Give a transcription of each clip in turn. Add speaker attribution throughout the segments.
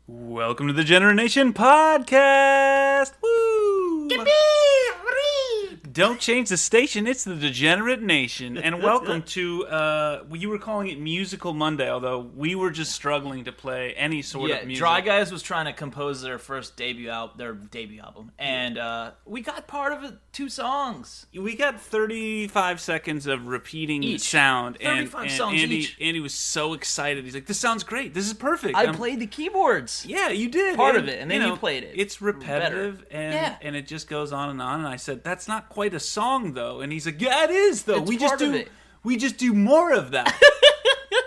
Speaker 1: Welcome to the Degeneration podcast. Woo! Don't change the station. It's the Degenerate Nation. And welcome to, you were calling it Musical Monday, although we were just struggling to play any sort of music.
Speaker 2: Dry Guys was trying to compose their first debut album, and we got part of it, 2 songs.
Speaker 1: We got 35 seconds of repeating
Speaker 2: Each.
Speaker 1: sound.
Speaker 2: 35
Speaker 1: and
Speaker 2: songs
Speaker 1: Andy,
Speaker 2: each.
Speaker 1: Andy was so excited. He's like, this sounds great. This is perfect.
Speaker 2: I played the keyboards.
Speaker 1: Yeah, you did.
Speaker 2: Part of it, and then you played it.
Speaker 1: It's repetitive, and it just goes on. And I said, that's not quite a song, though. And he's like, yeah, it is, though.
Speaker 2: It's
Speaker 1: we
Speaker 2: part
Speaker 1: just do
Speaker 2: of it.
Speaker 1: We just do more of that.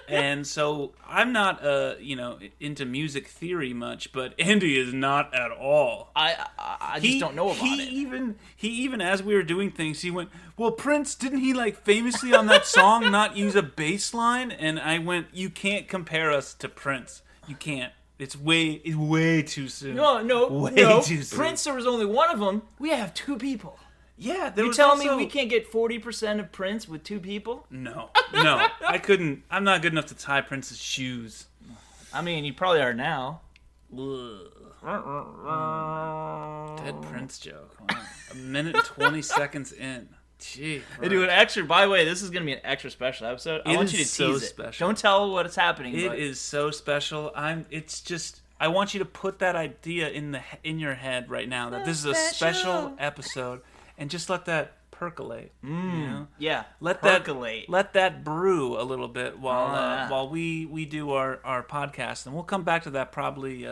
Speaker 1: And so I'm not, into music theory much, but Andy is not at all.
Speaker 2: I just don't know about it.
Speaker 1: He even, as we were doing things, he went, well, Prince, didn't he, famously on that song not use a bass line? And I went, you can't compare us to Prince. You can't. It's way too soon.
Speaker 2: No.
Speaker 1: Too soon.
Speaker 2: Prince, there was only one of them. We have 2 people.
Speaker 1: Yeah,
Speaker 2: You telling me we can't get 40% of Prince with 2 people?
Speaker 1: No, I couldn't. I'm not good enough to tie Prince's shoes.
Speaker 2: I mean, you probably are now.
Speaker 1: Dead Prince joke. Wow. A minute and 20 seconds in. Gee.
Speaker 2: They do an extra. By the way, this is going to be an extra special episode. I want you to tease it.
Speaker 1: Special.
Speaker 2: Don't tell what is happening.
Speaker 1: It is so special. I want you to put that idea in your head right now that this is a special episode, and just let that percolate. You know?
Speaker 2: Yeah.
Speaker 1: Percolate. Let that brew a little bit while we do our podcast, and we'll come back to that probably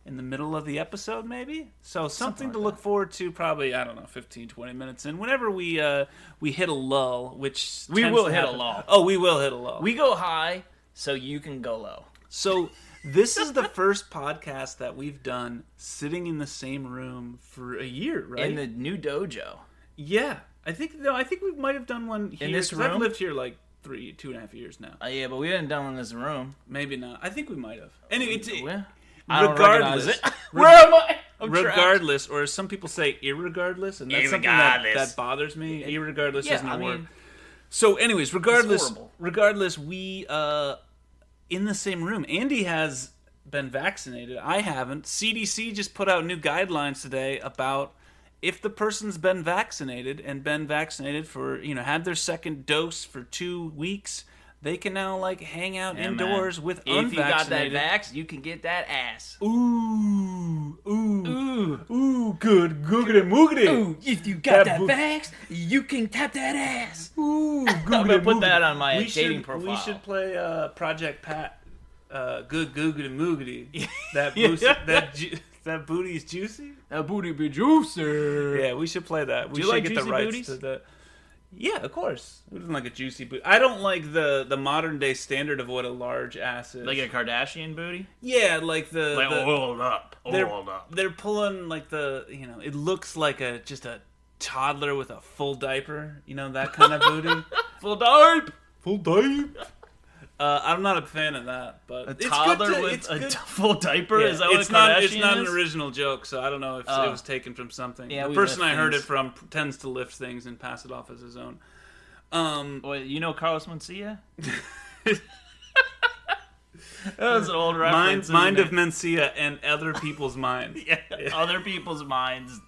Speaker 1: in the middle of the episode, maybe. So something to look forward to. Probably 15, 20 minutes in. Whenever we hit a lull, which
Speaker 2: we will hit a lull.
Speaker 1: Oh, we will hit a lull.
Speaker 2: We go high, so you can go low.
Speaker 1: So this is the first podcast that we've done sitting in the same room for a year, right?
Speaker 2: In the new dojo.
Speaker 1: Yeah, I think we might have done one here.
Speaker 2: In this room?
Speaker 1: I've lived here 2.5 years now.
Speaker 2: Yeah, but we haven't done one in this room.
Speaker 1: Maybe not. I think we might have. Anyway,
Speaker 2: I don't recognize it.
Speaker 1: Where am I? Regardless, or as some people say, irregardless, and that's something that bothers me. Irregardless isn't a word. So, anyways, regardless, we in the same room. Andy has been vaccinated. I haven't. CDC just put out new guidelines today about if the person's been vaccinated for, had their second dose for 2 weeks, they can now hang out indoors with unvaccinated. If you got
Speaker 2: that vax, you can get that ass.
Speaker 1: Ooh, good googity moogity.
Speaker 2: Ooh, if you got that vax, you can tap that ass.
Speaker 1: Ooh,
Speaker 2: I'm gonna put that on my dating profile.
Speaker 1: We should play Project Pat. Good googity moogity. That booty is juicy.
Speaker 2: That booty be juicy.
Speaker 1: Yeah, we should play that. We
Speaker 2: Do you
Speaker 1: should
Speaker 2: like
Speaker 1: get
Speaker 2: juicy
Speaker 1: the rights
Speaker 2: booties?
Speaker 1: to the. Yeah, of course. Who doesn't like a juicy booty? I don't like the modern day standard of what a large ass is.
Speaker 2: Like a Kardashian booty?
Speaker 1: Yeah,
Speaker 2: Oiled up.
Speaker 1: They're pulling it looks like just a toddler with a full diaper. That kind of booty.
Speaker 2: Full diaper.
Speaker 1: I'm not a fan of that, but
Speaker 2: a toddler with a full diaper.
Speaker 1: Yeah,
Speaker 2: Is that what
Speaker 1: it's
Speaker 2: a
Speaker 1: not?
Speaker 2: Kardashian
Speaker 1: It's not
Speaker 2: is?
Speaker 1: an original joke, so I don't know if it was taken from something.
Speaker 2: Yeah,
Speaker 1: the person I heard it from tends to lift things and pass it off as his own.
Speaker 2: Wait, you know Carlos Mencia? That was an old reference.
Speaker 1: Mind of Mencia and other people's minds.
Speaker 2: Yeah, other people's minds.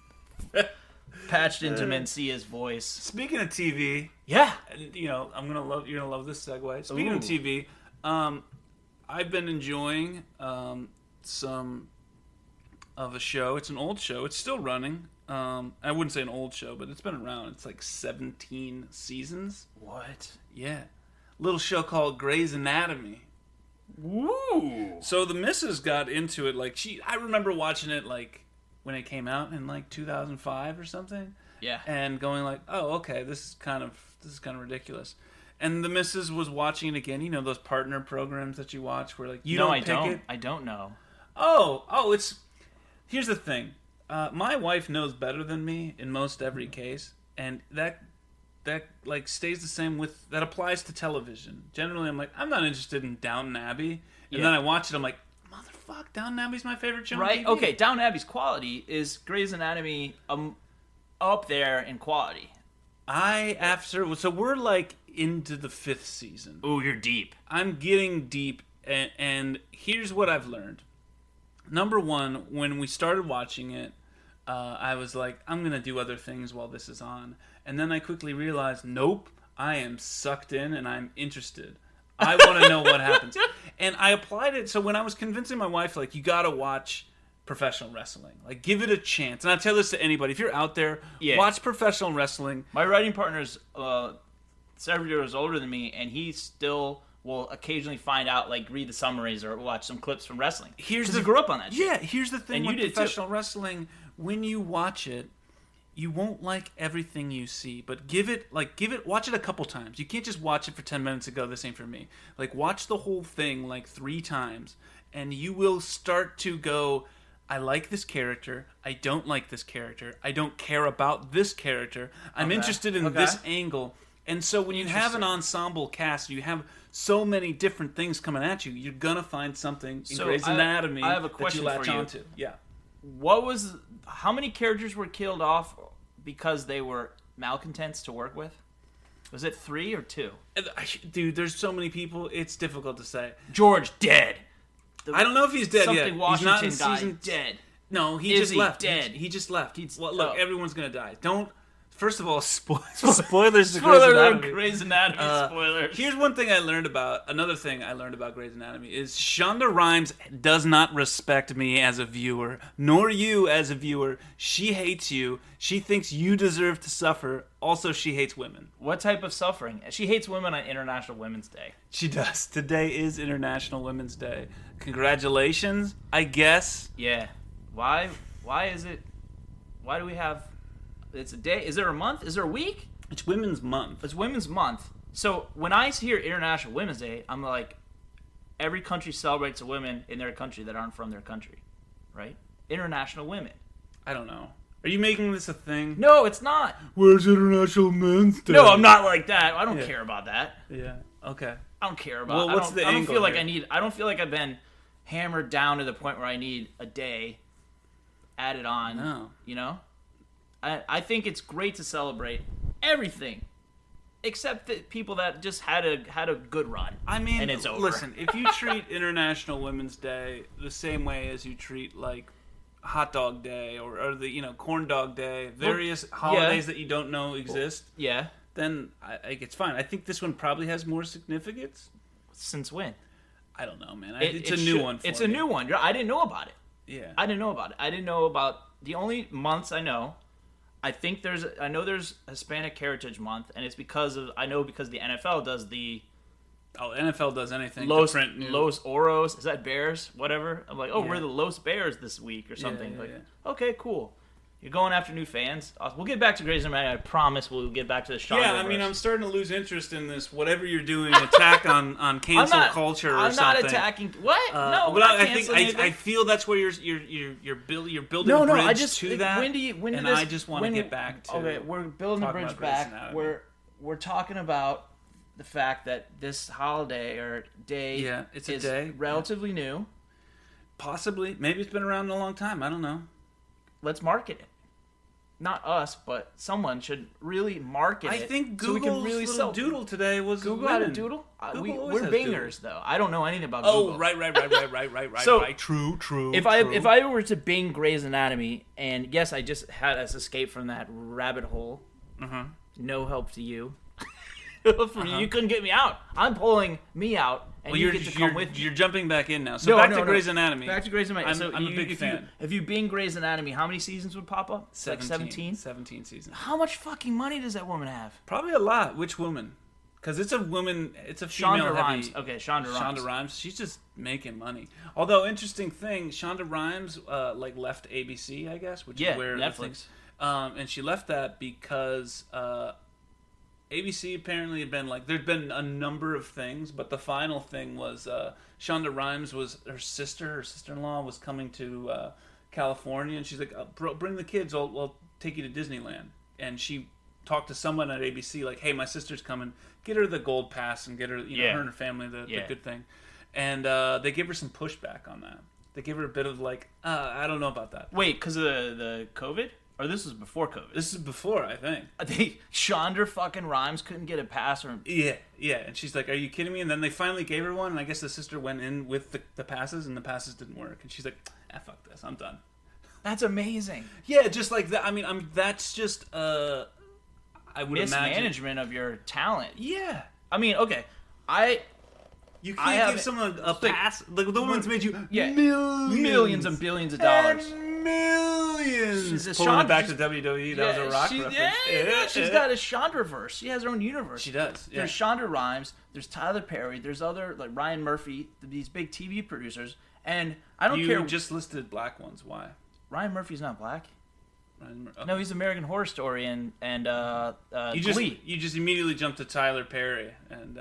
Speaker 2: Patched into Mencia's voice.
Speaker 1: Speaking of TV,
Speaker 2: yeah,
Speaker 1: you're gonna love this segue. Speaking of TV, I've been enjoying some of a show. It's an old show. It's still running. I wouldn't say an old show, but it's been around. It's 17 seasons.
Speaker 2: What?
Speaker 1: Yeah, little show called Grey's Anatomy.
Speaker 2: Woo!
Speaker 1: So the missus got into it. I remember watching it when it came out in 2005 or something.
Speaker 2: Yeah.
Speaker 1: And going oh, okay, this is kind of ridiculous. And the missus was watching it again. Those partner programs that you watch where you don't pick it.
Speaker 2: I don't know.
Speaker 1: Oh, here's the thing. My wife knows better than me in most every case, and that stays the same that applies to television. Generally, I'm not interested in Downton Abbey, and then I watch it. I'm like, motherfuck, Downton Abbey's my favorite show.
Speaker 2: Right?
Speaker 1: On TV.
Speaker 2: Okay, Downton Abbey's quality is Grey's Anatomy up there in quality.
Speaker 1: So we're into the 5th season.
Speaker 2: Ooh, you're deep.
Speaker 1: I'm getting deep, and here's what I've learned. Number one, when we started watching it, I was like, I'm going to do other things while this is on. And then I quickly realized, nope, I am sucked in and I'm interested. I want to know what happens. And I applied it. So when I was convincing my wife, like, you got to watch professional wrestling. Like, give it a chance. And I tell this to anybody. If you're out there, watch professional wrestling.
Speaker 2: My writing partner's several years older than me, and he still will occasionally find out, like, read the summaries or watch some clips from wrestling. Because he grew up on that shit.
Speaker 1: Yeah, here's the thing with professional wrestling. When you watch it, you won't like everything you see, but watch it a couple times. You can't just watch it for 10 minutes and go, this ain't for me. Like, watch the whole thing, like, 3 times, and you will start to go, I like this character, I don't like this character, I don't care about this character, I'm interested in this angle. And so when you have an ensemble cast, you have so many different things coming at you, you're going to find something in Grey's Anatomy that you latch onto. Yeah.
Speaker 2: How many characters were killed off because they were malcontents to work with? Was it 3 or 2?
Speaker 1: Dude, there's so many people, it's difficult to say.
Speaker 2: George, dead.
Speaker 1: I don't know if he's dead yet.
Speaker 2: Washington
Speaker 1: he's not in season...
Speaker 2: dead.
Speaker 1: No, he just left.
Speaker 2: Dead.
Speaker 1: He just left. Look, everyone's going to die. First of all, spoilers to
Speaker 2: Grey's Anatomy. Spoilers.
Speaker 1: Here's one thing I learned about. Another thing I learned about Grey's Anatomy is Shonda Rhimes does not respect me as a viewer, nor you as a viewer. She hates you. She thinks you deserve to suffer. Also, she hates women.
Speaker 2: What type of suffering? She hates women on International Women's Day.
Speaker 1: She does. Today is International Women's Day. Congratulations, I guess.
Speaker 2: Yeah. Why is it? Why do we have... It's a day. Is there a month? Is there a week?
Speaker 1: It's Women's Month.
Speaker 2: It's Women's Month. So when I hear International Women's Day, I'm like, every country celebrates a women in their country that aren't from their country, right? International Women.
Speaker 1: I don't know. Are you making this a thing?
Speaker 2: No, it's not.
Speaker 1: Where's International Men's Day?
Speaker 2: No, I'm not like that. I don't care about that.
Speaker 1: Yeah. Okay.
Speaker 2: I don't care about.
Speaker 1: Well, what's the angle?
Speaker 2: I don't feel like I've been hammered down to the point where I need a day added on.
Speaker 1: No.
Speaker 2: You know. I think it's great to celebrate everything, except the people that just had a good run.
Speaker 1: I mean,
Speaker 2: and it's over.
Speaker 1: Listen, if you treat International Women's Day the same way as you treat like Hot Dog Day or the Corn Dog Day, various holidays that you don't know exist, then it's fine. I think this one probably has more significance.
Speaker 2: Since when?
Speaker 1: I don't know, man. It's a new one.
Speaker 2: It's a new one. I didn't know about it.
Speaker 1: Yeah,
Speaker 2: I didn't know about it. I didn't know about the only months I know. I know there's Hispanic Heritage Month, and it's because the NFL does the...
Speaker 1: Oh, NFL does anything.
Speaker 2: Los Oros. Is that Bears? Whatever. I'm like, we're the Los Bears this week or something. Okay, cool. You're going after new fans. We'll get back to Grey's Anatomy. I promise we'll get back to the Shonda.
Speaker 1: Yeah, I mean, I'm starting to lose interest in this. Whatever you're doing, attack on cancel culture or something.
Speaker 2: I'm not attacking. What? No,
Speaker 1: but I feel that's where you're building a bridge to that. I just want to get back to.
Speaker 2: Okay, we're building a bridge back. We're talking about the fact that this holiday or day
Speaker 1: is
Speaker 2: relatively new.
Speaker 1: Possibly, maybe it's been around a long time. I don't know.
Speaker 2: Let's market it. Not us, but someone should really market it.
Speaker 1: I think Google's
Speaker 2: so we can really
Speaker 1: little doodle today was
Speaker 2: Google
Speaker 1: women.
Speaker 2: had a doodle? We're bingers, though. I don't know anything about Google.
Speaker 1: Oh, right. So, right. True.
Speaker 2: If I were to bing Grey's Anatomy, and yes, I just had us escape from that rabbit hole. No help to you. You couldn't get me out. I'm pulling me out, and you get to come with me.
Speaker 1: You're jumping back in now. So back to Grey's Anatomy.
Speaker 2: Back to Grey's Anatomy.
Speaker 1: I'm a big fan.
Speaker 2: If you bing Grey's Anatomy, how many seasons would pop up?
Speaker 1: 17 seasons.
Speaker 2: How much fucking money does that woman have?
Speaker 1: Probably a lot. Which woman? Because it's a woman. It's a female.
Speaker 2: Shonda Rhimes. Okay,
Speaker 1: Shonda Rhimes. She's just making money. Although interesting thing, Shonda Rhimes left ABC, I guess, which is where
Speaker 2: Netflix.
Speaker 1: And she left that because. ABC apparently had been there'd been a number of things, but the final thing was Shonda Rhimes was her sister-in-law was coming to California, and she's like, bring the kids, I'll take you to Disneyland. And she talked to someone at ABC like, hey, my sister's coming, get her the gold pass and get her, her and her family the good thing. And they gave her some pushback on that. They gave her a bit of I don't know about that.
Speaker 2: Wait, because of the COVID? Or this was before COVID.
Speaker 1: This is before, I think.
Speaker 2: Shonda fucking Rhimes couldn't get a pass from...
Speaker 1: Yeah. And she's like, are you kidding me? And then they finally gave her one, and I guess the sister went in with the passes, and the passes didn't work. And she's like, fuck this, I'm done.
Speaker 2: That's amazing.
Speaker 1: Yeah, just like that. I mean, that's just, I would
Speaker 2: mismanagement of your talent.
Speaker 1: Yeah.
Speaker 2: I mean, okay,
Speaker 1: You can't give someone a pass. Like, the woman's made you
Speaker 2: millions and billions of dollars.
Speaker 1: And millions. Pulling it back to WWE, that was a Rock reference.
Speaker 2: She's got a Shondaverse. She has her own universe.
Speaker 1: She does. Yeah.
Speaker 2: There's Shonda Rhimes. There's Tyler Perry. There's other, like Ryan Murphy, these big TV producers. And I don't care.
Speaker 1: You just listed black ones. Why?
Speaker 2: Ryan Murphy's not black.
Speaker 1: Okay.
Speaker 2: No, he's American Horror Story and Glee.
Speaker 1: You just immediately jumped to Tyler Perry. And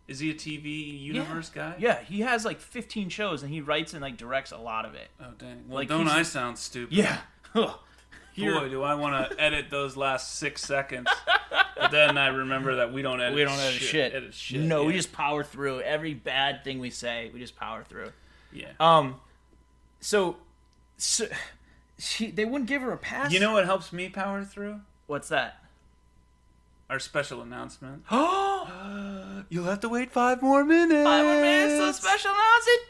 Speaker 1: is he a TV universe guy?
Speaker 2: Yeah, he has like 15 shows and he writes and like directs a lot of it.
Speaker 1: Oh, dang. Well, like, don't I sound stupid?
Speaker 2: Yeah.
Speaker 1: Boy, do I want to edit those last 6 seconds. But then I remember that we don't edit shit. Edit shit.
Speaker 2: No, we just power through. Every bad thing we say, we just power through.
Speaker 1: Yeah.
Speaker 2: So they wouldn't give her a pass.
Speaker 1: You know what helps me power through?
Speaker 2: What's that?
Speaker 1: Our special announcement. Oh, you'll have to wait 5 more minutes.
Speaker 2: 5 more minutes to special announcement.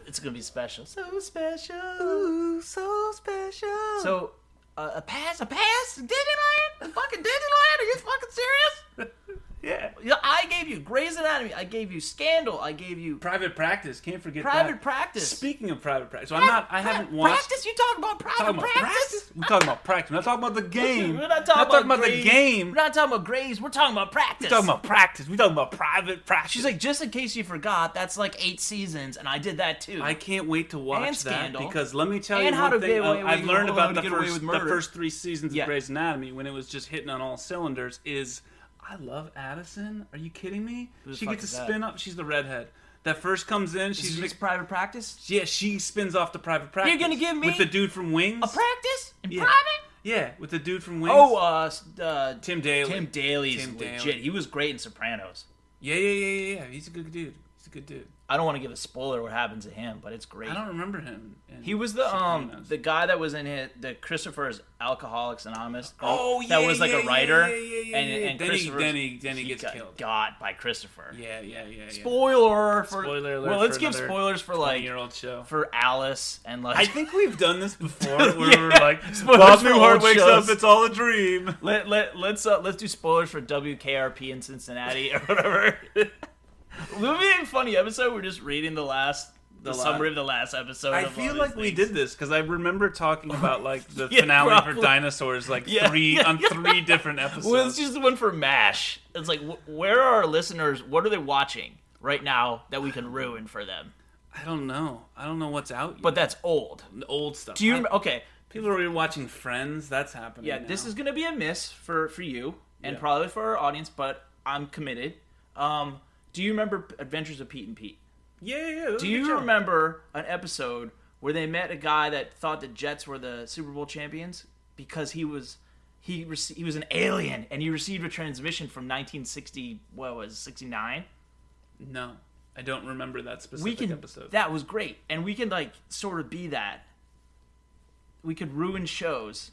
Speaker 2: It's gonna be special. So special.
Speaker 1: Ooh, so special.
Speaker 2: So, a pass, Disneyland, a fucking Disneyland. Are you fucking serious?
Speaker 1: Yeah.
Speaker 2: I gave you Grey's Anatomy. I gave you Scandal. I gave you
Speaker 1: Private Practice. Can't forget
Speaker 2: Private Practice.
Speaker 1: Speaking of Private Practice, so I haven't watched.
Speaker 2: Practice? You talking about Private Practice?
Speaker 1: We're talking about practice. We're not talking about the game.
Speaker 2: We're not talking about
Speaker 1: the game.
Speaker 2: We're not talking about Grey's. We're talking about practice.
Speaker 1: We're talking about practice. We're talking about Private Practice.
Speaker 2: She's like, just in case you forgot, that's like 8 seasons, and I did that too.
Speaker 1: I can't wait to watch
Speaker 2: and Scandal,
Speaker 1: that because let me tell you
Speaker 2: and
Speaker 1: one thing. I've learned about the
Speaker 2: the
Speaker 1: first 3 seasons of Grey's Anatomy when it was just hitting on all cylinders is. I love Addison. Are you kidding me? She gets to spin up. She's the redhead that first comes in. She's
Speaker 2: Private Practice.
Speaker 1: Yeah, she spins off to Private Practice.
Speaker 2: You're gonna give me
Speaker 1: with the dude from Wings
Speaker 2: a practice in private.
Speaker 1: Yeah, with the dude from Wings.
Speaker 2: Oh,
Speaker 1: Tim Daly.
Speaker 2: Tim Daly's legit. He was great in Sopranos.
Speaker 1: Yeah. He's a good dude.
Speaker 2: I don't want to give a spoiler what happens to him, but it's great.
Speaker 1: I don't remember him.
Speaker 2: He was the guy that was in the Christopher's Alcoholics Anonymous.
Speaker 1: Oh,
Speaker 2: that was like a writer.
Speaker 1: And then he gets killed.
Speaker 2: Got by Christopher.
Speaker 1: Yeah.
Speaker 2: Spoiler
Speaker 1: alert.
Speaker 2: Well, let's give spoilers for like
Speaker 1: 20-year-old show
Speaker 2: for Alice and like.
Speaker 1: I think we've done this before. Where we're like,
Speaker 2: Bob
Speaker 1: Newhart wakes up. It's all a dream.
Speaker 2: Let's do spoilers for WKRP in Cincinnati or whatever. It would be a funny episode. We're just reading the summary of the last episode.
Speaker 1: I feel like we did this because I remember talking about like the finale for Dinosaurs, like 3 different episodes.
Speaker 2: Well, it's just the one for MASH. It's like, where are our listeners? What are they watching right now that we can ruin for them?
Speaker 1: I don't know what's out yet.
Speaker 2: But that's old.
Speaker 1: The old stuff.
Speaker 2: Do you remember? Okay.
Speaker 1: People are watching Friends. That's happening.
Speaker 2: Yeah,
Speaker 1: now.
Speaker 2: This is gonna be a miss for you and probably for our audience, but I'm committed. Do you remember Adventures of Pete and Pete?
Speaker 1: Yeah.
Speaker 2: Do you remember an episode where they met a guy that thought the Jets were the Super Bowl champions because he was an alien and he received a transmission from 1960? What was 69?
Speaker 1: No, I don't remember that specific episode.
Speaker 2: That was great, and we can like sort of be that. We could ruin shows.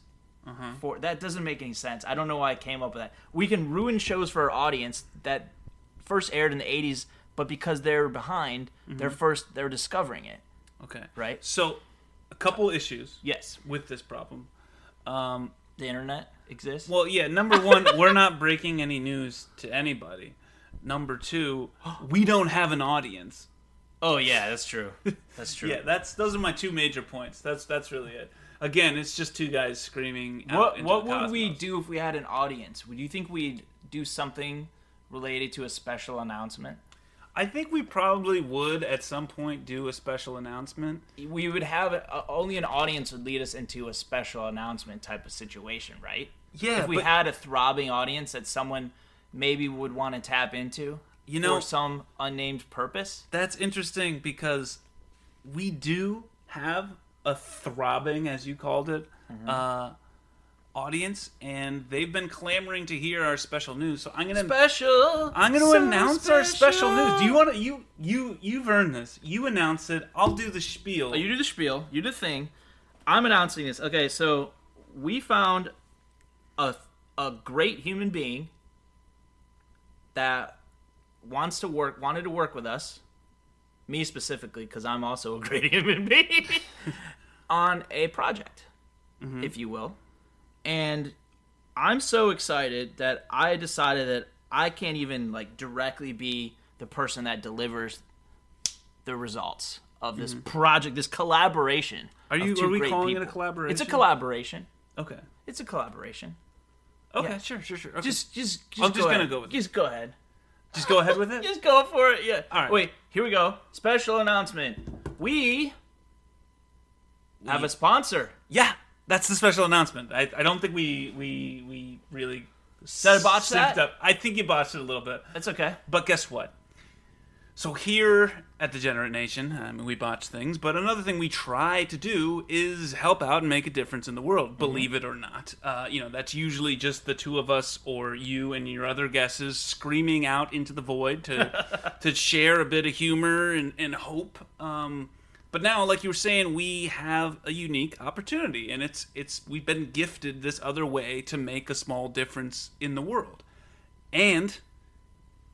Speaker 2: For that doesn't make any sense. I don't know why I came up with that. We can ruin shows for our audience that first aired in the 80s, but because they're behind, they're discovering it.
Speaker 1: Okay.
Speaker 2: Right?
Speaker 1: So, a couple issues with this problem.
Speaker 2: The internet exists?
Speaker 1: Well, yeah, number 1, we're not breaking any news to anybody. Number 2, we don't have an audience.
Speaker 2: Oh, yeah, that's true. That's true.
Speaker 1: Yeah, those are my 2 major points. That's really it. Again, it's just 2 guys screaming
Speaker 2: out into the cosmos. Would we do if we had an audience? Would you think we'd do something related to a special announcement?
Speaker 1: I think we probably would at some point do a special announcement.
Speaker 2: We would have only an audience would lead us into a special announcement type of situation, right?
Speaker 1: Yeah.
Speaker 2: If we had a throbbing audience that someone maybe would want to tap into, for some unnamed purpose.
Speaker 1: That's interesting because we do have a throbbing, as you called it, audience, and they've been clamoring to hear our special news. So I'm gonna announce our special news. Do you want to? You've earned this. You announce it. I'll do the spiel.
Speaker 2: You do the spiel. You do the thing. I'm announcing this. Okay, so we found a great human being that wanted to work with us, me specifically, because I'm also a great human being, on a project, if you will. And I'm so excited that I decided that I can't even like directly be the person that delivers the results of this project, this collaboration.
Speaker 1: Are we calling it a collaboration?
Speaker 2: It's a collaboration.
Speaker 1: Okay.
Speaker 2: It's a collaboration.
Speaker 1: Okay,
Speaker 2: Yeah.
Speaker 1: Sure. Okay.
Speaker 2: Just
Speaker 1: I'm just
Speaker 2: go
Speaker 1: gonna
Speaker 2: ahead.
Speaker 1: go with it.
Speaker 2: Just go ahead.
Speaker 1: Just go ahead with it?
Speaker 2: Just go for it, yeah.
Speaker 1: All right.
Speaker 2: Wait, here we go. Special announcement. We have a sponsor.
Speaker 1: Yeah, that's the special announcement. I don't think we really
Speaker 2: Did I botch that?
Speaker 1: up. I think you botched it a little bit.
Speaker 2: That's okay.
Speaker 1: But guess what? So here at Degenerate Nation, I mean, we botch things, but another thing we try to do is help out and make a difference in the world, believe it or not. That's usually just the two of us or you and your other guesses screaming out into the void to share a bit of humor and hope. But now, like you were saying, we have a unique opportunity, and we've been gifted this other way to make a small difference in the world. And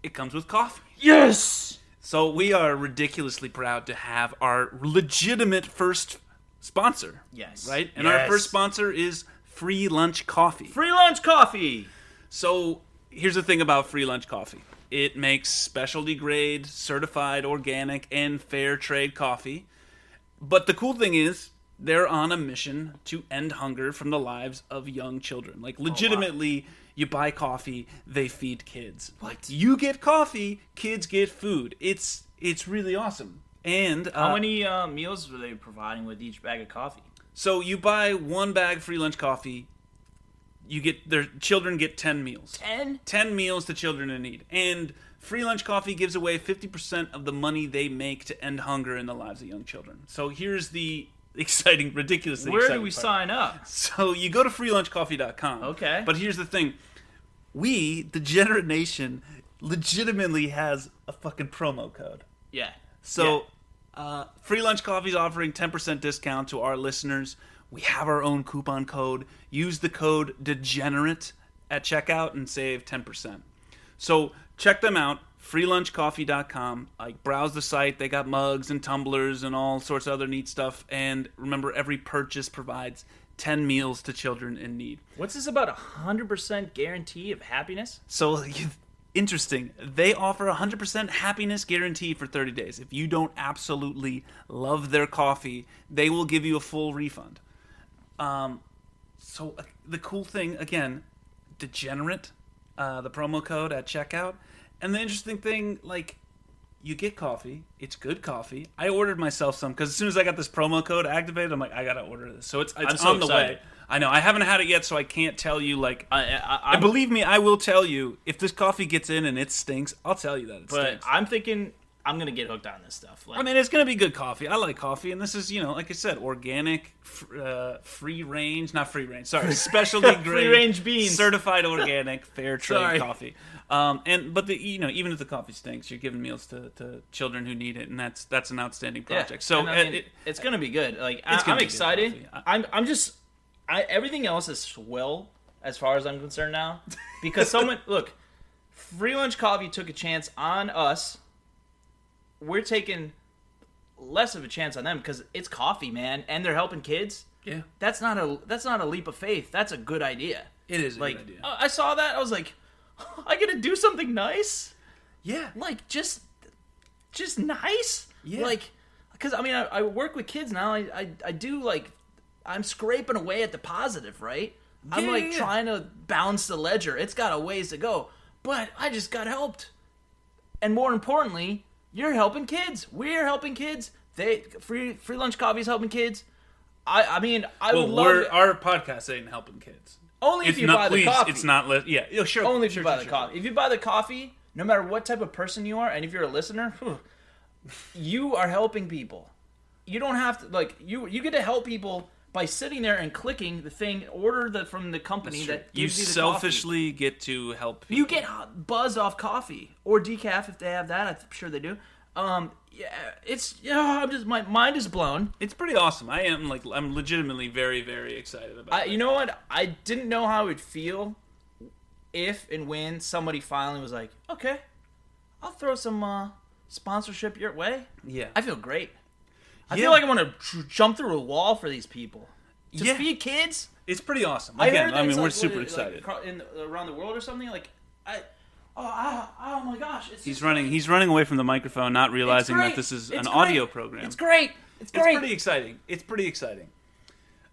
Speaker 1: it comes with coffee.
Speaker 2: Yes!
Speaker 1: So we are ridiculously proud to have our legitimate first sponsor.
Speaker 2: Yes.
Speaker 1: Right? And our first sponsor is Free Lunch Coffee.
Speaker 2: Free Lunch Coffee!
Speaker 1: So here's the thing about Free Lunch Coffee. It makes specialty grade, certified, organic, and fair trade coffee. But the cool thing is, they're on a mission to end hunger from the lives of young children. Like, legitimately, you buy coffee, they feed kids.
Speaker 2: What?
Speaker 1: You get coffee, kids get food. It's really awesome. And
Speaker 2: how many meals are they providing with each bag of coffee?
Speaker 1: So you buy one bag Free Lunch Coffee, their children get 10 meals.
Speaker 2: 10?
Speaker 1: 10 meals to children in need. And Free Lunch Coffee gives away 50% of the money they make to end hunger in the lives of young children. So here's the ridiculously
Speaker 2: Where
Speaker 1: exciting
Speaker 2: do we
Speaker 1: part.
Speaker 2: sign up?
Speaker 1: So you go to freelunchcoffee.com.
Speaker 2: Okay.
Speaker 1: But here's the thing. We, the Degenerate Nation, legitimately has a fucking promo code.
Speaker 2: Yeah.
Speaker 1: So Free Lunch Coffee's offering 10% discount to our listeners. We have our own coupon code. Use the code Degenerate at checkout and save 10%. So check them out, freelunchcoffee.com. Browse the site. They got mugs and tumblers and all sorts of other neat stuff. And remember, every purchase provides 10 meals to children in need.
Speaker 2: What's this about 100% guarantee of happiness?
Speaker 1: So, interesting. They offer 100% happiness guarantee for 30 days. If you don't absolutely love their coffee, they will give you a full refund. So the cool thing, again, Degenerate, the promo code at checkout. And the interesting thing, like, you get coffee. It's good coffee. I ordered myself some because as soon as I got this promo code activated, I'm like, I gotta order this. So it's on the way. I know. I haven't had it yet, so I can't tell you. Like, and believe me, I will tell you if this coffee gets in and it stinks. I'll tell you that it stinks.
Speaker 2: But I'm thinking I'm gonna get hooked on this stuff.
Speaker 1: I mean, it's gonna be good coffee. I like coffee, and this is, like I said, organic, free range, not free range. Sorry, specialty grade,
Speaker 2: free range beans,
Speaker 1: certified organic, fair trade coffee. But even if the coffee stinks, you're giving meals to children who need it, and that's an outstanding project.
Speaker 2: Yeah.
Speaker 1: So
Speaker 2: it's gonna be good. Like I'm excited. Everything else is swell as far as I'm concerned now, because look, Free Lunch Coffee took a chance on us. We're taking less of a chance on them because it's coffee, man, and they're helping kids.
Speaker 1: Yeah,
Speaker 2: that's not a leap of faith. That's a good idea.
Speaker 1: It is a good idea.
Speaker 2: I saw that. I was like, I get to do something nice.
Speaker 1: Yeah,
Speaker 2: like just nice.
Speaker 1: Yeah,
Speaker 2: like because I work with kids now. I do like I'm scraping away at the positive, right? Yeah, I'm trying to balance the ledger. It's got a ways to go, but I just got helped, and more importantly. You're helping kids. We're helping kids. Free Lunch Coffee's helping kids. I would love
Speaker 1: our podcast ain't helping kids.
Speaker 2: Only if you buy the coffee.
Speaker 1: It's not. Sure.
Speaker 2: Only if you buy the coffee. If you buy the coffee, no matter what type of person you are, and if you're a listener, you are helping people. You don't have to you get to help people by sitting there and clicking the thing. Order from the company that gives you the
Speaker 1: selfishly
Speaker 2: coffee.
Speaker 1: Get to help people.
Speaker 2: You get buzzed off coffee or decaf if they have that. I'm sure they do. Yeah, it's I'm just my mind is blown.
Speaker 1: It's pretty awesome. I'm legitimately very, very excited about it.
Speaker 2: You know what? I didn't know how it would feel if and when somebody finally was like, okay, I'll throw some sponsorship your way.
Speaker 1: Yeah.
Speaker 2: I feel great. I feel like I want to jump through a wall for these people. To feed kids?
Speaker 1: It's pretty awesome. Again, we're super excited.
Speaker 2: Around the world or something? Oh my gosh!
Speaker 1: He's running away from the microphone, not realizing that this is an audio program.
Speaker 2: It's great. It's
Speaker 1: pretty exciting.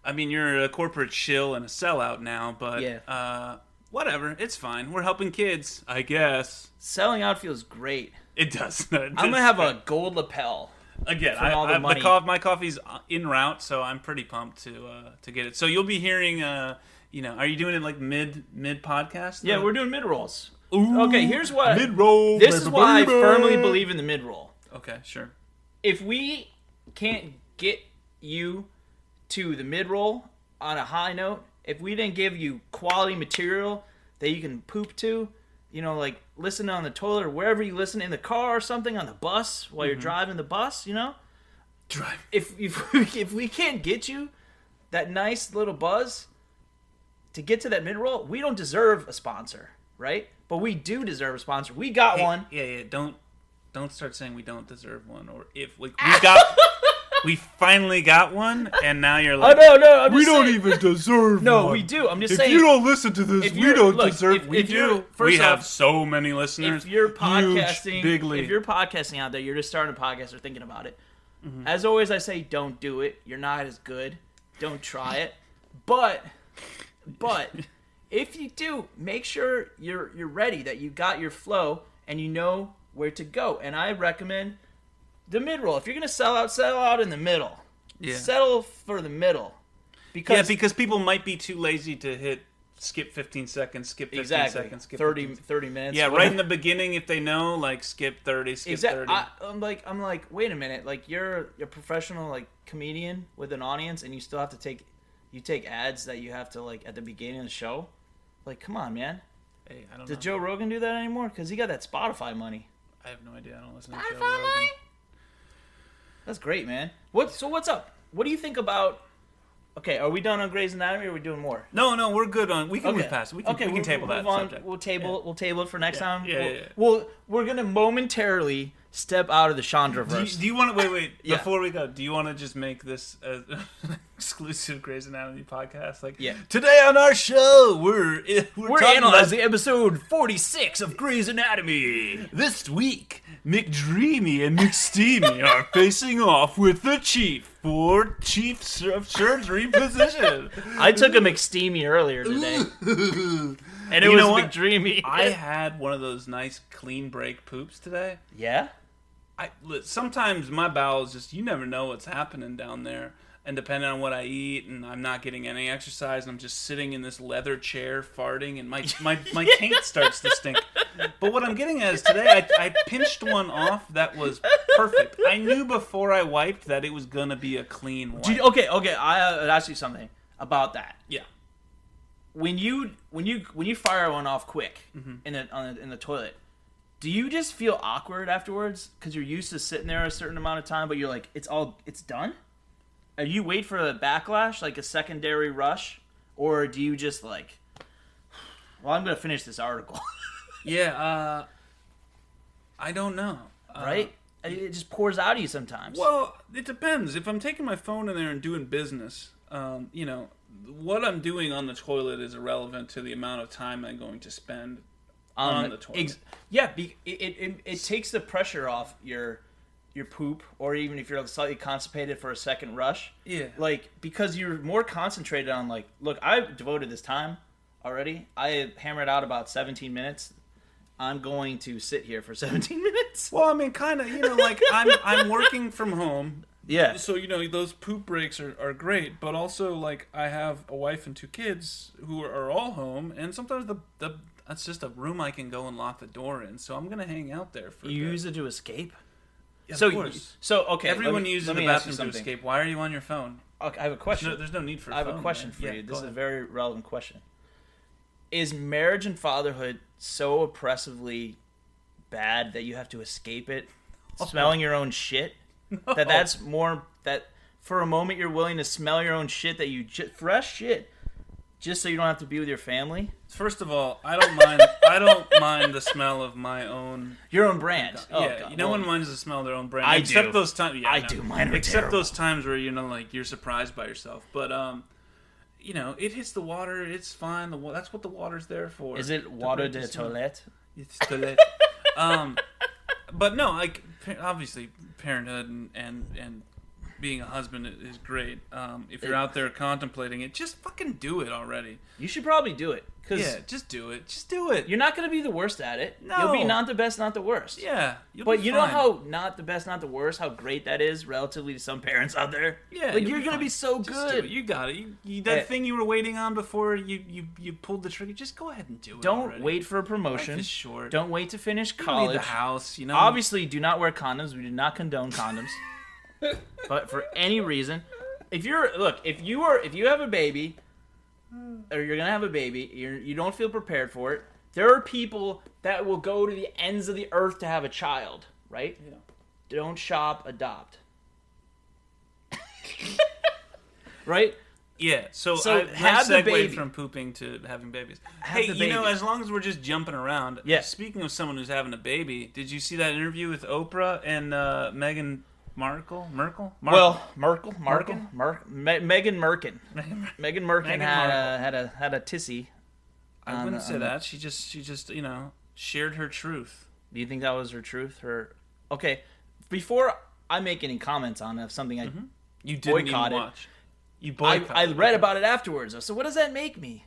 Speaker 1: I mean, you're a corporate shill and a sellout now, but whatever. It's fine. We're helping kids, I guess.
Speaker 2: Selling out feels great.
Speaker 1: It does.
Speaker 2: I'm gonna have a gold lapel.
Speaker 1: Again, my coffee's en route, so I'm pretty pumped to get it. So you'll be hearing, are you doing it like mid podcast?
Speaker 2: Yeah, we're doing mid rolls.
Speaker 1: Ooh,
Speaker 2: okay, here's what
Speaker 1: mid-roll.
Speaker 2: This is why I firmly believe in the mid-roll.
Speaker 1: Okay, sure.
Speaker 2: If we can't get you to the mid-roll on a high note, if we didn't give you quality material that you can poop to, like listen on the toilet or wherever you listen, in the car or something, on the bus while you're driving the bus,
Speaker 1: Drive.
Speaker 2: If we can't get you that nice little buzz to get to that mid-roll, we don't deserve a sponsor, right? But we do deserve a sponsor. We got one.
Speaker 1: Yeah. Don't start saying we don't deserve one, or if we finally got one, and now you're like,
Speaker 2: oh no,
Speaker 1: we don't even deserve one.
Speaker 2: No, we do. I'm just saying.
Speaker 1: If you don't listen to this, we don't deserve. We do. We have so many listeners.
Speaker 2: If you're podcasting,
Speaker 1: big league.
Speaker 2: If you're podcasting out there, you're just starting a podcast or thinking about it. Mm-hmm. As always, I say, don't do it. You're not as good. Don't try it. But. If you do, make sure you're ready, that you got your flow and you know where to go. And I recommend the mid-roll. If you're going to sell out in the middle. Yeah. Settle for the middle.
Speaker 1: Because people might be too lazy to hit skip 15 seconds, skip 15 seconds, skip
Speaker 2: 30 minutes.
Speaker 1: Yeah, right in the beginning, if they know, like, skip 30, skip 30.
Speaker 2: I'm like, wait a minute. Like, you're a professional, like, comedian with an audience, and you still have to take ads that you have to, like, at the beginning of the show. Like, come on, man.
Speaker 1: Hey, I don't know.
Speaker 2: Did Joe Rogan do that anymore? Because he got that Spotify money.
Speaker 1: I have no idea. I don't listen to Joe Rogan.
Speaker 2: That's great, man. So what's up? What do you think about... Okay, are we done on Grey's Anatomy, or are we doing more?
Speaker 1: No, we're good on... We can move past it. We can table that subject.
Speaker 2: We'll table it for next time.
Speaker 1: Yeah.
Speaker 2: We're going to momentarily step out of the Chandraverse.
Speaker 1: Do you want to... Wait. Yeah. Before we go, do you want to just make this an exclusive Grey's Anatomy podcast? Like, today on our show, we're
Speaker 2: analyzing episode 46 of Grey's Anatomy.
Speaker 1: This week, McDreamy and McSteamy are facing off with the Chief for Chief of Surgery position.
Speaker 2: I took a McSteamy earlier today. And it was McDreamy.
Speaker 1: I had one of those nice clean break poops today.
Speaker 2: Yeah?
Speaker 1: Sometimes my bowels just, you never know what's happening down there. And depending on what I eat, and I'm not getting any exercise, and I'm just sitting in this leather chair farting, and my taint starts to stink. But what I'm getting at is today I pinched one off that was perfect. I knew before I wiped that it was gonna be a clean wipe.
Speaker 2: Okay. I'll ask you something about that.
Speaker 1: Yeah.
Speaker 2: When you fire one off quick in the toilet, do you just feel awkward afterwards because you're used to sitting there a certain amount of time, but you're like, it's done? Or you wait for a backlash, like a secondary rush, or do you just like, well, I'm going to finish this article?
Speaker 1: Yeah, I don't know.
Speaker 2: Right? It just pours out of you sometimes.
Speaker 1: Well, it depends. If I'm taking my phone in there and doing business, what I'm doing on the toilet is irrelevant to the amount of time I'm going to spend on the toilet.
Speaker 2: It takes the pressure off your poop, or even if you're slightly constipated for a second rush.
Speaker 1: Yeah.
Speaker 2: Like, because you're more concentrated on, like, look, I've devoted this time already. I hammered out about 17 minutes. I'm going to sit here for 17 minutes.
Speaker 1: Well, I mean, kind of, like, I'm working from home.
Speaker 2: Yeah.
Speaker 1: So, those poop breaks are great, but also, like, I have a wife and 2 kids who are all home, and sometimes that's just a room I can go and lock the door in, so I'm going to hang out there for a bit.
Speaker 2: You use it to escape?
Speaker 1: Yeah, of course.
Speaker 2: Okay.
Speaker 1: Everyone uses the bathroom to escape. Why are you on your phone?
Speaker 2: Okay, I have a question.
Speaker 1: There's no need for a
Speaker 2: phone.
Speaker 1: I
Speaker 2: have a question for you. This is a very relevant question. Is marriage and fatherhood so oppressively bad that you have to escape it smelling your own shit. No. That's more that for a moment you're willing to smell your own shit that you fresh shit just so you don't have to be with your family.
Speaker 1: First of all, I don't mind. I don't mind the smell of my own.
Speaker 2: Your own brand.
Speaker 1: No one minds the smell of their own brand.
Speaker 2: I
Speaker 1: except
Speaker 2: do.
Speaker 1: Those times. Yeah,
Speaker 2: I do. Mine are
Speaker 1: except
Speaker 2: terrible.
Speaker 1: those times where like you're surprised by yourself. But it hits the water. It's fine. That's what the water's there for.
Speaker 2: Is it water de toilette?
Speaker 1: It's toilette. But no, like obviously, parenthood and being a husband is great. If you're out there contemplating it, just fucking do it already.
Speaker 2: You should probably do it.
Speaker 1: Just do it. Just do it.
Speaker 2: You're not going to be the worst at it.
Speaker 1: No.
Speaker 2: You'll be not the best, not the worst.
Speaker 1: Yeah.
Speaker 2: But you know how not the best, not the worst, how great that is relatively to some parents out there?
Speaker 1: Yeah.
Speaker 2: Like, you're going to be so
Speaker 1: just
Speaker 2: good.
Speaker 1: You got it. That thing you were waiting on before you pulled the trigger, just go ahead and do it.
Speaker 2: Don't wait for a promotion.
Speaker 1: Life is short.
Speaker 2: Don't wait to finish
Speaker 1: You
Speaker 2: college.
Speaker 1: leave the house,
Speaker 2: Obviously, do not wear condoms. We do not condone condoms. But for any reason, if you have a baby, or you're gonna have a baby, you don't feel prepared for it. There are people that will go to the ends of the earth to have a child, right?
Speaker 1: Yeah.
Speaker 2: Don't shop, adopt. Right?
Speaker 1: Yeah. So
Speaker 2: have the baby
Speaker 1: from pooping to having babies.
Speaker 2: Have the baby.
Speaker 1: As long as we're just jumping around.
Speaker 2: Yeah.
Speaker 1: Speaking of someone who's having a baby, did you see that interview with Oprah and Meghan Markle? Meghan Merkin
Speaker 2: had a tissy.
Speaker 1: I wouldn't say that. She just shared her truth.
Speaker 2: Do you think that was her truth? Okay. Before I make any comments on something
Speaker 1: You didn't
Speaker 2: boycotted,
Speaker 1: even watch. You boycotted.
Speaker 2: I read about it afterwards. So what does that make me?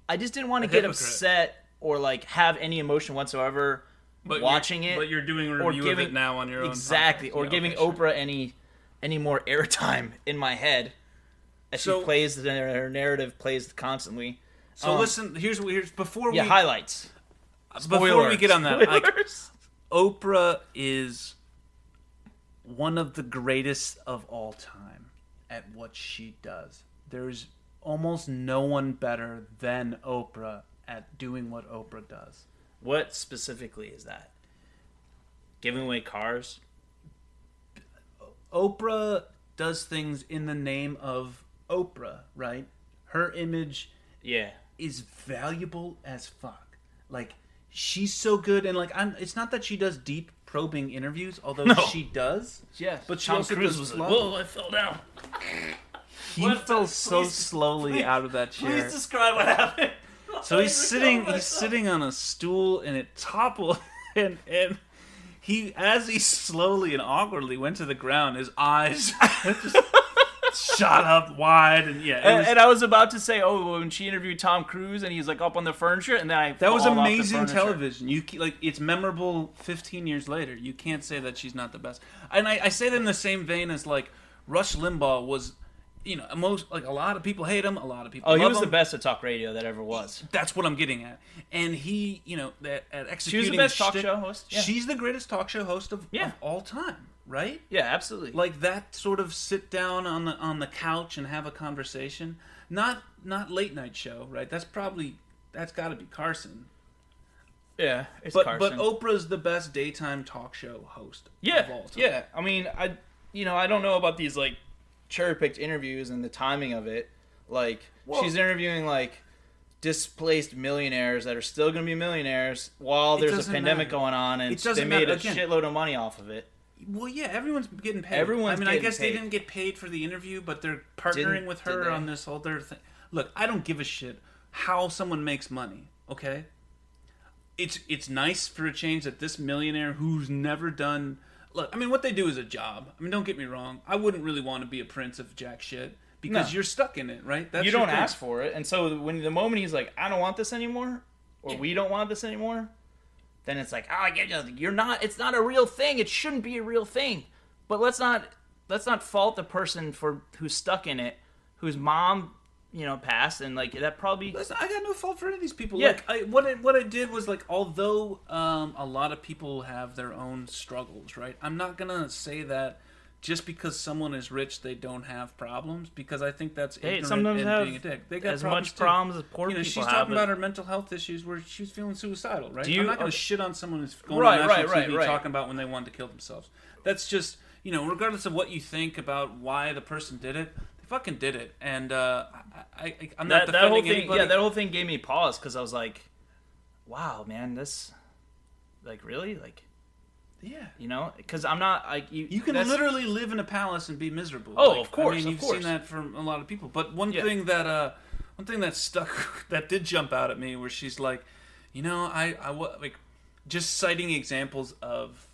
Speaker 2: I just didn't want to get upset or like have any emotion whatsoever. Watching it,
Speaker 1: but you're doing a review of it now on your own.
Speaker 2: Exactly, or giving Oprah any more airtime in my head as she plays her narrative plays constantly.
Speaker 1: So listen, here's before we
Speaker 2: highlights.
Speaker 1: Before we get on that, Oprah is one of the greatest of all time at what she does. There's almost no one better than Oprah at doing what Oprah does.
Speaker 2: What specifically is that? Giving away cars?
Speaker 1: Oprah does things in the name of Oprah, right? Her image is valuable as fuck. Like, she's so good, and like, it's not that she does deep probing interviews, although she does.
Speaker 2: Yeah,
Speaker 1: but she
Speaker 2: Tom
Speaker 1: also
Speaker 2: Cruise
Speaker 1: does
Speaker 2: was like, whoa, I fell down.
Speaker 1: He fell so slowly out of that chair.
Speaker 2: Please describe what happened.
Speaker 1: So he's sitting on a stool and it toppled and he, as he slowly and awkwardly went to the ground, his eyes just shot up wide
Speaker 2: and I was about to say, when she interviewed Tom Cruise and he's like up on the furniture, and then
Speaker 1: that was amazing television. It's memorable 15 years later. You can't say that she's not the best. And I say that in the same vein as like Rush Limbaugh was. Most a lot of people hate him. A lot of people.
Speaker 2: He was the best at talk radio that ever was.
Speaker 1: That's what I'm getting at. And he, at executing.
Speaker 2: She was the best talk show host.
Speaker 1: Yeah. She's the greatest talk show host of all time, right?
Speaker 2: Yeah, absolutely.
Speaker 1: Like that sort of sit down on the couch and have a conversation. Not late night show, right? That's got to be Carson.
Speaker 2: Yeah, it's
Speaker 1: Carson.
Speaker 2: Carson.
Speaker 1: But Oprah's the best daytime talk show host of all time.
Speaker 2: Yeah, I mean, I don't know about these like cherry-picked interviews and the timing of it. Like, she's interviewing like displaced millionaires that are still going to be millionaires while there's a pandemic going on, and they made a shitload of money off of it.
Speaker 1: Well, yeah, everyone's getting paid. I guess they didn't get paid for the interview, but they're partnering with her on this whole other thing. Look, I don't give a shit how someone makes money, okay? It's nice for a change that this millionaire who's never done... Look, I mean, what they do is a job. I mean, don't get me wrong. I wouldn't really want to be a prince of jack shit because you're stuck in it, right?
Speaker 2: You don't ask for it. And so the moment he's like, I don't want this anymore, or we don't want this anymore, then it's like, you're not, it's not a real thing. It shouldn't be a real thing. But let's not fault the person who's stuck in it, whose mom, passed, and like that probably.
Speaker 1: Listen, I got no fault for any of these people.
Speaker 2: Yeah.
Speaker 1: Like, what I did was like, although a lot of people have their own struggles, right? I'm not gonna say that just because someone is rich, they don't have problems, because I think that's ignorant
Speaker 2: sometimes
Speaker 1: and
Speaker 2: have
Speaker 1: being a dick. They got
Speaker 2: as
Speaker 1: problems
Speaker 2: much
Speaker 1: too.
Speaker 2: problems as poor people
Speaker 1: she's
Speaker 2: have.
Speaker 1: talking about her mental health issues where she's feeling suicidal, right? I'm not going to shit on someone who's going
Speaker 2: right,
Speaker 1: on national
Speaker 2: right,
Speaker 1: TV
Speaker 2: right.
Speaker 1: talking about when they wanted to kill themselves. That's just, regardless of what you think about why the person did it, they fucking did it. And I'm not defending anybody.
Speaker 2: Yeah, that whole thing gave me pause because I was like, wow, man, this, like, really? Like,
Speaker 1: yeah.
Speaker 2: Because I'm not, like,
Speaker 1: you can literally live in a palace and be miserable.
Speaker 2: Oh, of course,
Speaker 1: you've seen that from a lot of people. But one thing that stuck, that did jump out at me, where she's like, just citing examples of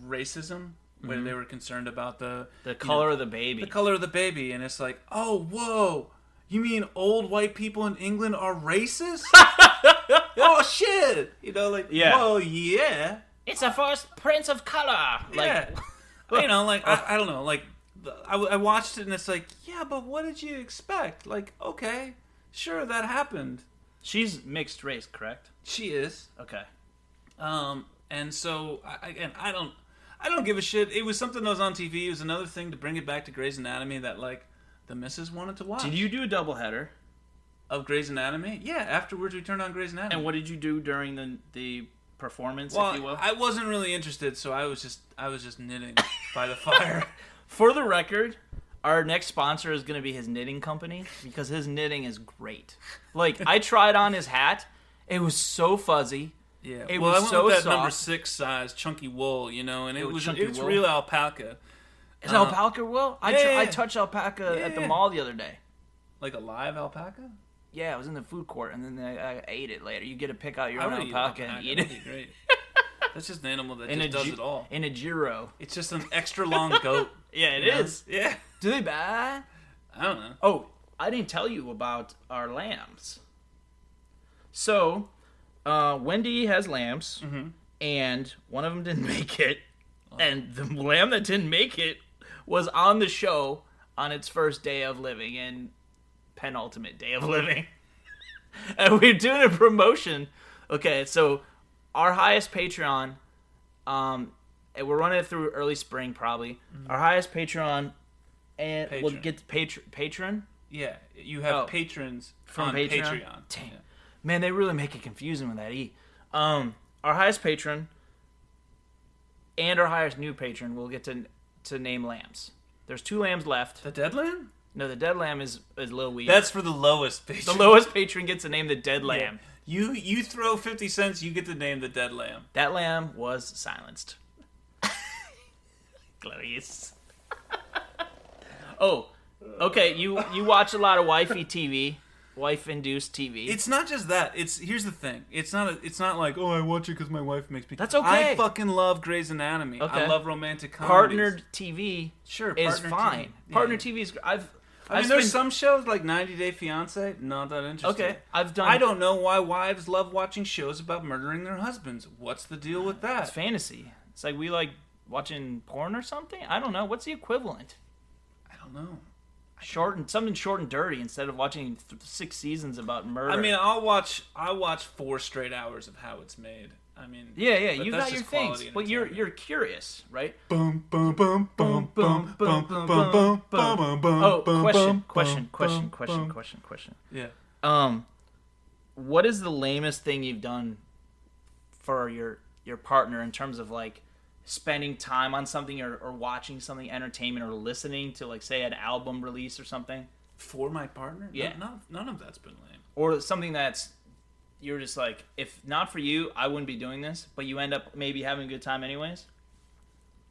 Speaker 1: racism, where they were concerned about the
Speaker 2: color of the baby.
Speaker 1: The color of the baby, and it's like, oh, whoa, you mean old white people in England are racist? Oh, shit! Whoa, yeah.
Speaker 2: It's the first prince of color.
Speaker 1: Like, I don't know. Like, I watched it and it's like, yeah, but what did you expect? Like, okay, sure, that happened.
Speaker 2: She's mixed race, correct?
Speaker 1: She is.
Speaker 2: Okay.
Speaker 1: And so I don't give a shit. It was something that was on TV. It was another thing to bring it back to Grey's Anatomy that like the missus wanted to watch.
Speaker 2: Did you do a doubleheader
Speaker 1: of Grey's Anatomy? Yeah. Afterwards, we turned on Grey's Anatomy.
Speaker 2: And what did you do during the performance,
Speaker 1: if
Speaker 2: you will?
Speaker 1: I wasn't really interested, so I was just knitting by the fire.
Speaker 2: For the record, our next sponsor is going to be his knitting company because his knitting is great. Like, I tried on his hat. It was so fuzzy.
Speaker 1: Yeah.
Speaker 2: It was
Speaker 1: I went
Speaker 2: so
Speaker 1: with that
Speaker 2: soft.
Speaker 1: number 6 size chunky wool, and it's
Speaker 2: wool.
Speaker 1: real alpaca.
Speaker 2: Is alpaca wool? I touched alpaca at the mall the other day.
Speaker 1: Like a live alpaca?
Speaker 2: Yeah, I was in the food court, and then I ate it later. You get to pick out your own alpaca and eat it.
Speaker 1: That'd be great. That's just an animal that just does it all.
Speaker 2: In a gyro.
Speaker 1: It's just an extra long goat.
Speaker 2: Yeah, it is.
Speaker 1: Yeah.
Speaker 2: Do they buy?
Speaker 1: I don't know.
Speaker 2: Oh, I didn't tell you about our lambs. So, Wendy has lambs, and one of them didn't make it. And the lamb that didn't make it was on the show on its first day of living and penultimate day of living. And we're doing a promotion. Okay, so our highest Patreon, and we're running it through early spring probably. Our highest Patreon, and we'll get patron.
Speaker 1: Yeah, you have patrons from on Patreon.
Speaker 2: Dang. Yeah. Man, they really make it confusing with that E. Our highest patron and our highest new patron will get to name lambs. There's 2 lambs left.
Speaker 1: The dead lamb?
Speaker 2: No, the dead lamb is Lil Wee.
Speaker 1: That's for the lowest patron.
Speaker 2: The lowest patron gets to name the dead lamb.
Speaker 1: Yeah. You throw 50 cents, you get to name the dead lamb.
Speaker 2: That lamb was silenced. Glorious. Oh, okay. You watch a lot of wifey TV, wife-induced TV.
Speaker 1: It's not just that. Here's the thing. It's not like, oh, I watch it because my wife makes me.
Speaker 2: That's okay.
Speaker 1: I fucking love Grey's Anatomy.
Speaker 2: Okay.
Speaker 1: I love romantic comedies.
Speaker 2: Partnered TV
Speaker 1: is
Speaker 2: fine.
Speaker 1: TV. Yeah.
Speaker 2: Partner TV is.
Speaker 1: There's some shows like 90 Day Fiance, not that interesting.
Speaker 2: Okay,
Speaker 1: I don't know why wives love watching shows about murdering their husbands. What's the deal with that?
Speaker 2: It's fantasy. It's like we like watching porn or something. I don't know. What's the equivalent?
Speaker 1: I don't know.
Speaker 2: Something short and dirty instead of watching 6 seasons about murder.
Speaker 1: I mean, I watch 4 straight hours of how it's made. I mean,
Speaker 2: yeah, you got your things, but you're curious, right?
Speaker 1: Boom, boom, boom, boom, boom, boom, boom, boom, boom, boom.
Speaker 2: Oh, question.
Speaker 1: Yeah.
Speaker 2: What is the lamest thing you've done for your partner in terms of like spending time on something or watching something, entertainment, or listening to, like, say, an album release or something?
Speaker 1: For my partner?
Speaker 2: Yeah.
Speaker 1: None of that's been lame.
Speaker 2: Or something that's, you're just like, if not for you, I wouldn't be doing this, but you end up maybe having a good time anyways?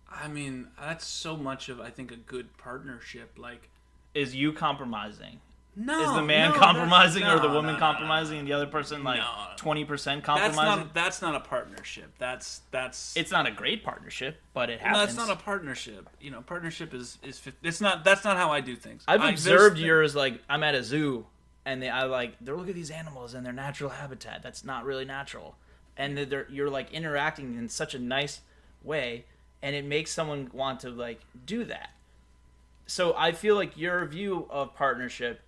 Speaker 1: I mean, that's so much of, I think, a good partnership. Like,
Speaker 2: is you compromising?
Speaker 1: No.
Speaker 2: Is the man compromising or the woman compromising and the other person like 20% compromising?
Speaker 1: That's not a partnership. That's
Speaker 2: It's not a great partnership, but it happens.
Speaker 1: No, it's not a partnership. Partnership is it's not. That's not how I do things.
Speaker 2: I've observed yours. Like, I'm at a zoo and they're look at these animals in their natural habitat. That's not really natural, and you're like interacting in such a nice way, and it makes someone want to like do that. So I feel like your view of partnership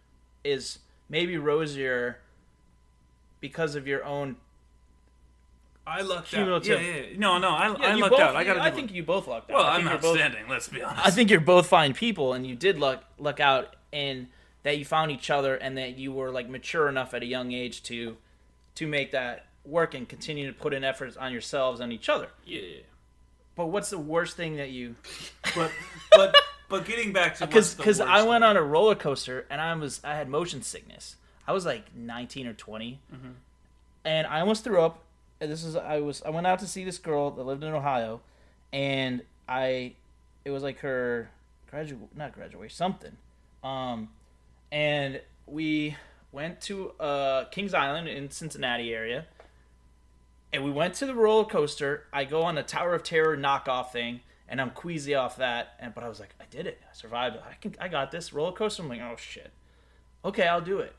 Speaker 2: is maybe rosier because of your own
Speaker 1: I lucked
Speaker 2: cumulative.
Speaker 1: out. Yeah. No, I lucked out.
Speaker 2: I think you both lucked out.
Speaker 1: Well, I'm outstanding, let's be honest.
Speaker 2: I think you're both fine people, and you did luck out in that you found each other and that you were like mature enough at a young age to make that work and continue to put in efforts on yourselves and each other.
Speaker 1: Yeah.
Speaker 2: But what's the worst thing that you...
Speaker 1: But getting back to
Speaker 2: because I went on a roller coaster and I had motion sickness. I was like 19 or 20, and I almost threw up. And I went out to see this girl that lived in Ohio, and it was like her not graduation, something, and we went to Kings Island in Cincinnati area, and we went to the roller coaster. I go on the Tower of Terror knockoff thing, and I'm queasy off that, but I was like, I did it. I survived it. I got this roller coaster. I'm like, oh shit. Okay, I'll do it.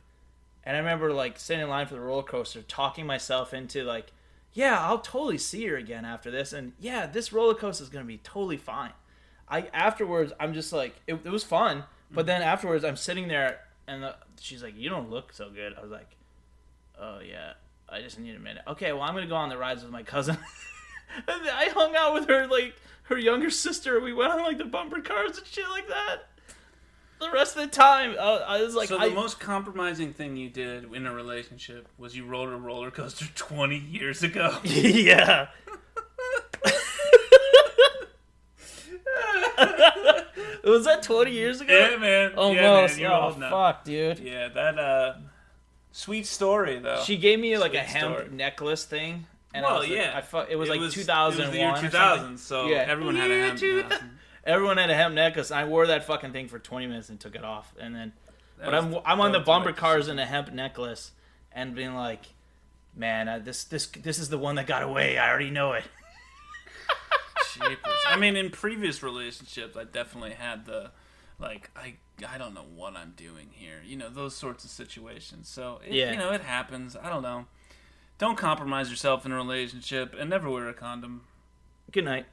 Speaker 2: And I remember like sitting in line for the roller coaster, talking myself into like, yeah, I'll totally see her again after this, and yeah, this roller coaster is gonna be totally fine. Afterwards, I'm just like, it was fun, but then afterwards, I'm sitting there, and she's like, you don't look so good. I was like, oh yeah, I just need a minute. Okay, well, I'm gonna go on the rides with my cousin. And I hung out with her, like her younger sister. We went on like the bumper cars and shit like that. The rest of the time, I was like...
Speaker 1: So the most compromising thing you did in a relationship was you rode a roller coaster 20 years ago?
Speaker 2: Yeah. Was that 20 years ago?
Speaker 1: Yeah, man.
Speaker 2: Almost.
Speaker 1: Yeah, man. You're old now.
Speaker 2: Fuck, dude.
Speaker 1: Yeah, that, sweet story, though.
Speaker 2: She gave me, like, a hemp necklace thing. And it was like 2001
Speaker 1: It was the year 2000, so everyone had a hemp necklace.
Speaker 2: Everyone had a hemp necklace. I wore that fucking thing for 20 minutes and took it off. And then, I'm on the bumper cars in a hemp necklace and being like, man, this is the one that got away. I already know it.
Speaker 1: I mean, in previous relationships, I definitely had the, like, I don't know what I'm doing here. You know, those sorts of situations. So, you know, it happens. I don't know. Don't compromise yourself in a relationship and never wear a condom.
Speaker 2: Good night.